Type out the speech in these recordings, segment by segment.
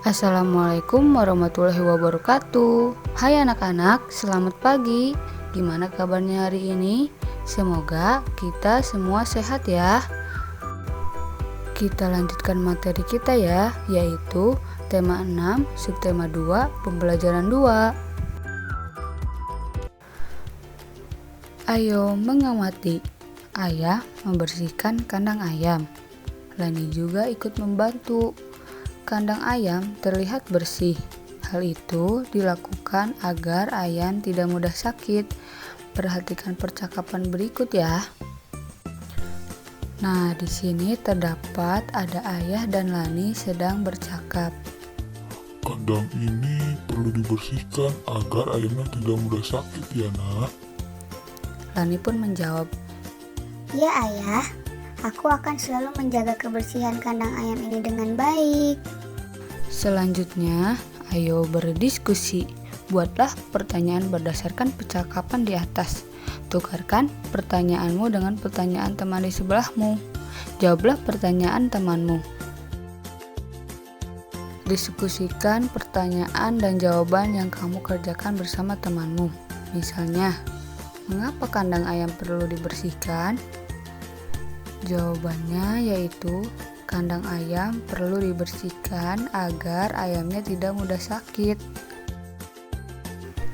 Assalamualaikum warahmatullahi wabarakatuh. Hai anak-anak, selamat pagi. Gimana kabarnya hari ini? Semoga kita semua sehat ya. Kita lanjutkan materi kita ya, yaitu tema 6, subtema 2, pembelajaran 2. Ayo mengamati. Ayah membersihkan kandang ayam. Lani juga ikut membantu. Kandang ayam terlihat bersih. Hal itu dilakukan agar ayam tidak mudah sakit. Perhatikan percakapan berikut ya. Nah, di sini terdapat ada Ayah dan Lani sedang bercakap. Kandang ini perlu dibersihkan agar ayamnya tidak mudah sakit ya nak. Lani pun menjawab, Ya ayah, aku akan selalu menjaga kebersihan kandang ayam ini dengan baik. Selanjutnya, ayo berdiskusi. Buatlah pertanyaan berdasarkan percakapan di atas. Tukarkan pertanyaanmu dengan pertanyaan teman di sebelahmu. Jawablah pertanyaan temanmu. Diskusikan pertanyaan dan jawaban yang kamu kerjakan bersama temanmu. Misalnya, mengapa kandang ayam perlu dibersihkan? Jawabannya yaitu kandang ayam perlu dibersihkan agar ayamnya tidak mudah sakit.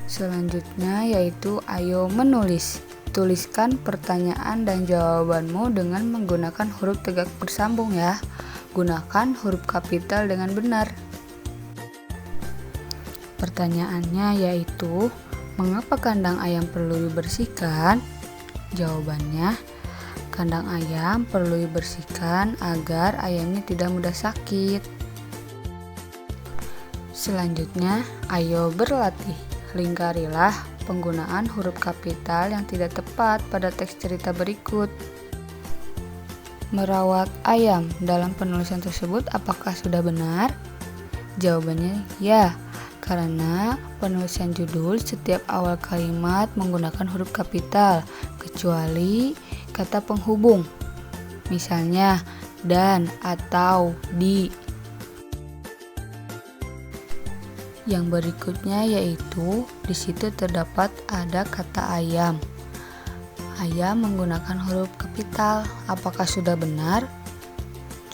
Selanjutnya yaitu ayo menulis. Tuliskan pertanyaan dan jawabanmu dengan menggunakan huruf tegak bersambung ya. Gunakan huruf kapital dengan benar. Pertanyaannya yaitu, mengapa kandang ayam perlu dibersihkan? Jawabannya, kandang ayam perlu dibersihkan agar ayamnya tidak mudah sakit. Selanjutnya, ayo berlatih. Lingkarilah penggunaan huruf kapital yang tidak tepat pada teks cerita berikut. Merawat ayam dalam penulisan tersebut apakah sudah benar? Jawabannya ya, karena penulisan judul setiap awal kalimat menggunakan huruf kapital, kecuali kata penghubung, misalnya dan, atau, di. Yang berikutnya yaitu di situ terdapat ada kata ayam. Ayam menggunakan huruf kapital. Apakah sudah benar?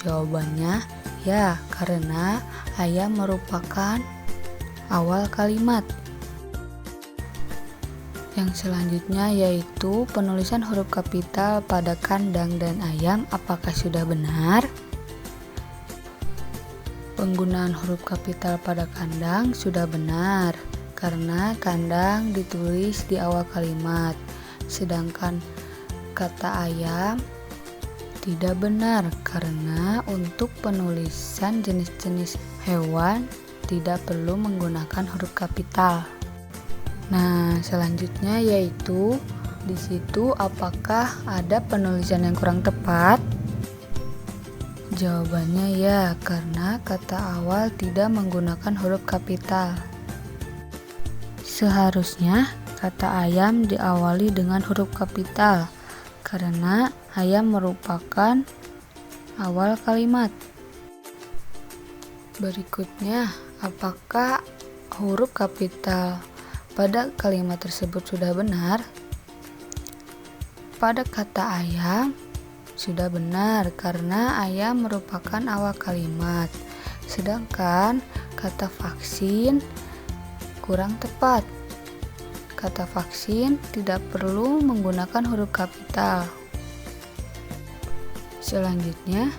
Jawabannya ya, karena ayam merupakan awal kalimat. Yang selanjutnya yaitu penulisan huruf kapital pada kandang dan ayam apakah sudah benar? Penggunaan huruf kapital pada kandang sudah benar karena kandang ditulis di awal kalimat. Sedangkan kata ayam tidak benar karena untuk penulisan jenis-jenis hewan tidak perlu menggunakan huruf kapital. Nah, selanjutnya yaitu di situ apakah ada penulisan yang kurang tepat? Jawabannya ya, karena kata awal tidak menggunakan huruf kapital. Seharusnya kata ayam diawali dengan huruf kapital karena ayam merupakan awal kalimat. Berikutnya, apakah huruf kapital pada kalimat tersebut sudah benar? Pada kata ayam sudah benar karena ayam merupakan awal kalimat. Sedangkan kata vaksin kurang tepat. Kata vaksin tidak perlu menggunakan huruf kapital. Selanjutnya,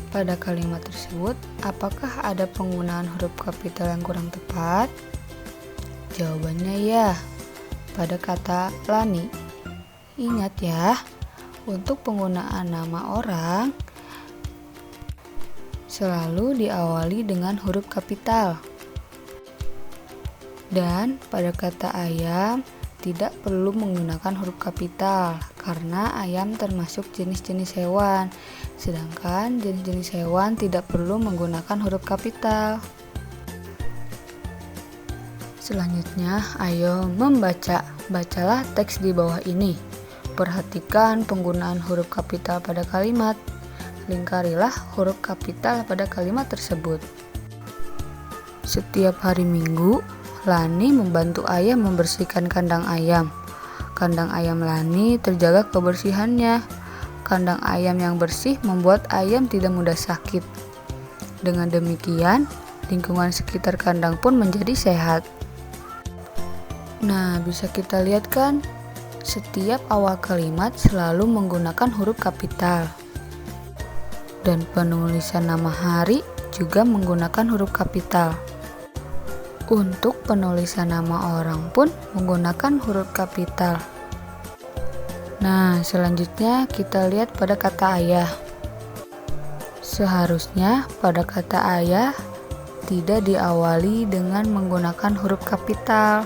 pada kalimat tersebut apakah ada penggunaan huruf kapital yang kurang tepat? Jawabannya ya, pada kata Lani. Ingat ya, untuk penggunaan nama orang selalu diawali dengan huruf kapital. Dan pada kata ayam tidak perlu menggunakan huruf kapital karena ayam termasuk jenis-jenis hewan, sedangkan jenis-jenis hewan tidak perlu menggunakan huruf kapital. Selanjutnya, ayo membaca. Bacalah teks di bawah ini. Perhatikan penggunaan huruf kapital pada kalimat. Lingkarilah huruf kapital pada kalimat tersebut. Setiap hari Minggu, Lani membantu ayah membersihkan kandang ayam. Kandang ayam Lani terjaga kebersihannya. Kandang ayam yang bersih membuat ayam tidak mudah sakit. Dengan demikian, lingkungan sekitar kandang pun menjadi sehat. Nah, bisa kita lihat kan? Setiap awal kalimat selalu menggunakan huruf kapital. Dan penulisan nama hari juga menggunakan huruf kapital. Untuk penulisan nama orang pun menggunakan huruf kapital. Nah, selanjutnya kita lihat pada kata ayah. Seharusnya pada kata ayah tidak diawali dengan menggunakan huruf kapital,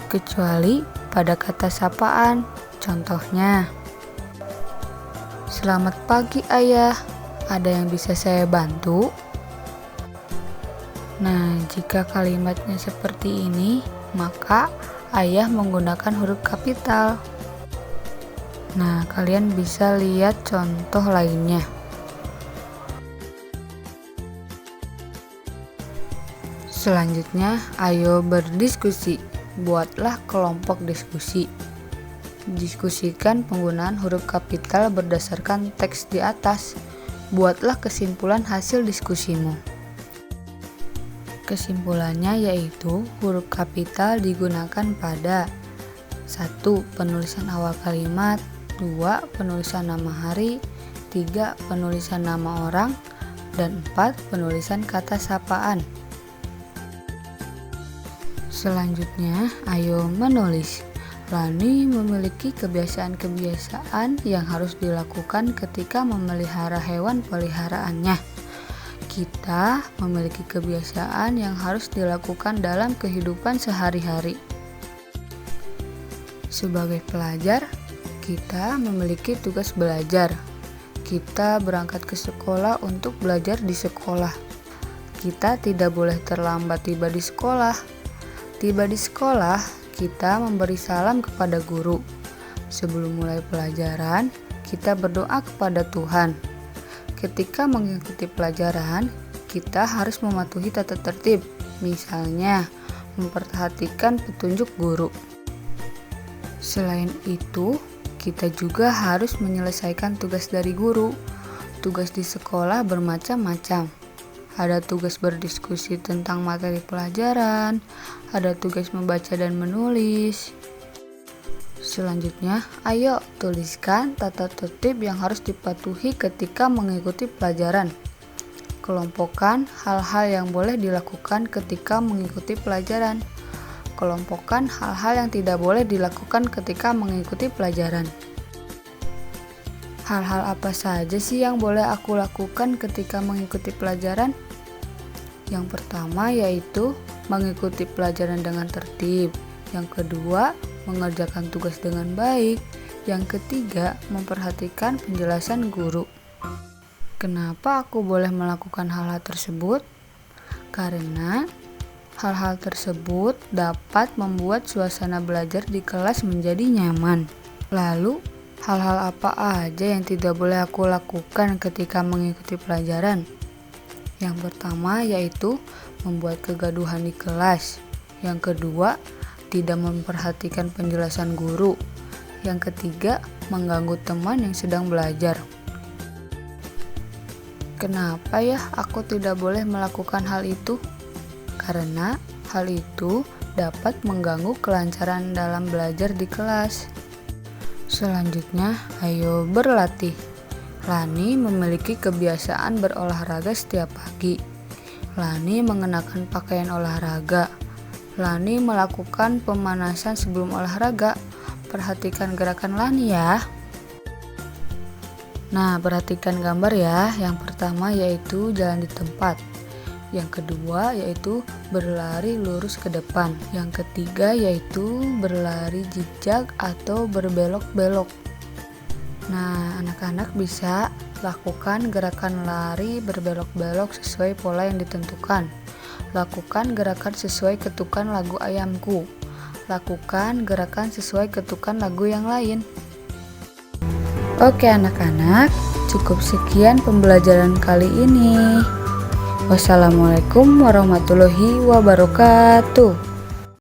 kecuali pada kata sapaan. Contohnya, "Selamat pagi ayah, ada yang bisa saya bantu?" Nah, jika kalimatnya seperti ini, maka ayah menggunakan huruf kapital. Nah, kalian bisa lihat contoh lainnya. Selanjutnya, ayo berdiskusi. Buatlah kelompok diskusi. Diskusikan penggunaan huruf kapital berdasarkan teks di atas. Buatlah kesimpulan hasil diskusimu. Kesimpulannya yaitu huruf kapital digunakan pada 1. Penulisan awal kalimat, 2. Penulisan nama hari, 3. Penulisan nama orang, dan 4. Penulisan kata sapaan. Selanjutnya, ayo menulis. Lani memiliki kebiasaan-kebiasaan yang harus dilakukan ketika memelihara hewan peliharaannya. Kita memiliki kebiasaan yang harus dilakukan dalam kehidupan sehari-hari. Sebagai pelajar, kita memiliki tugas belajar. Kita berangkat ke sekolah untuk belajar di sekolah. Kita tidak boleh terlambat tiba di sekolah. Tiba di sekolah, kita memberi salam kepada guru. Sebelum mulai pelajaran, kita berdoa kepada Tuhan. Ketika mengikuti pelajaran, kita harus mematuhi tata tertib, misalnya memperhatikan petunjuk guru. Selain itu, kita juga harus menyelesaikan tugas dari guru. Tugas di sekolah bermacam-macam. Ada tugas berdiskusi tentang materi pelajaran, ada tugas membaca dan menulis. Selanjutnya, ayo tuliskan tata tertib yang harus dipatuhi ketika mengikuti pelajaran. Kelompokkan hal-hal yang boleh dilakukan ketika mengikuti pelajaran. Kelompokkan hal-hal yang tidak boleh dilakukan ketika mengikuti pelajaran. Hal-hal apa saja sih yang boleh aku lakukan ketika mengikuti pelajaran? Yang pertama yaitu mengikuti pelajaran dengan tertib. Yang kedua, mengerjakan tugas dengan baik. Yang ketiga, memperhatikan penjelasan guru. Kenapa aku boleh melakukan hal-hal tersebut? Karena hal-hal tersebut dapat membuat suasana belajar di kelas menjadi nyaman. Lalu, hal-hal apa aja yang tidak boleh aku lakukan ketika mengikuti pelajaran? Yang pertama yaitu membuat kegaduhan di kelas. Yang kedua, tidak memperhatikan penjelasan guru. Yang ketiga, mengganggu teman yang sedang belajar. Kenapa ya aku tidak boleh melakukan hal itu? Karena hal itu dapat mengganggu kelancaran dalam belajar di kelas. Selanjutnya, ayo berlatih. Lani memiliki kebiasaan berolahraga setiap pagi. Lani mengenakan pakaian olahraga. Lani melakukan pemanasan sebelum olahraga. Perhatikan gerakan Lani ya. Nah, perhatikan gambar ya. Yang pertama yaitu jalan di tempat. Yang kedua yaitu berlari lurus ke depan. Yang ketiga yaitu berlari zigzag atau berbelok-belok. Nah, anak-anak bisa lakukan gerakan lari berbelok-belok sesuai pola yang ditentukan. Lakukan gerakan sesuai ketukan lagu Ayamku. Lakukan gerakan sesuai ketukan lagu yang lain. Oke anak-anak, cukup sekian pembelajaran kali ini. Wassalamualaikum warahmatullahi wabarakatuh.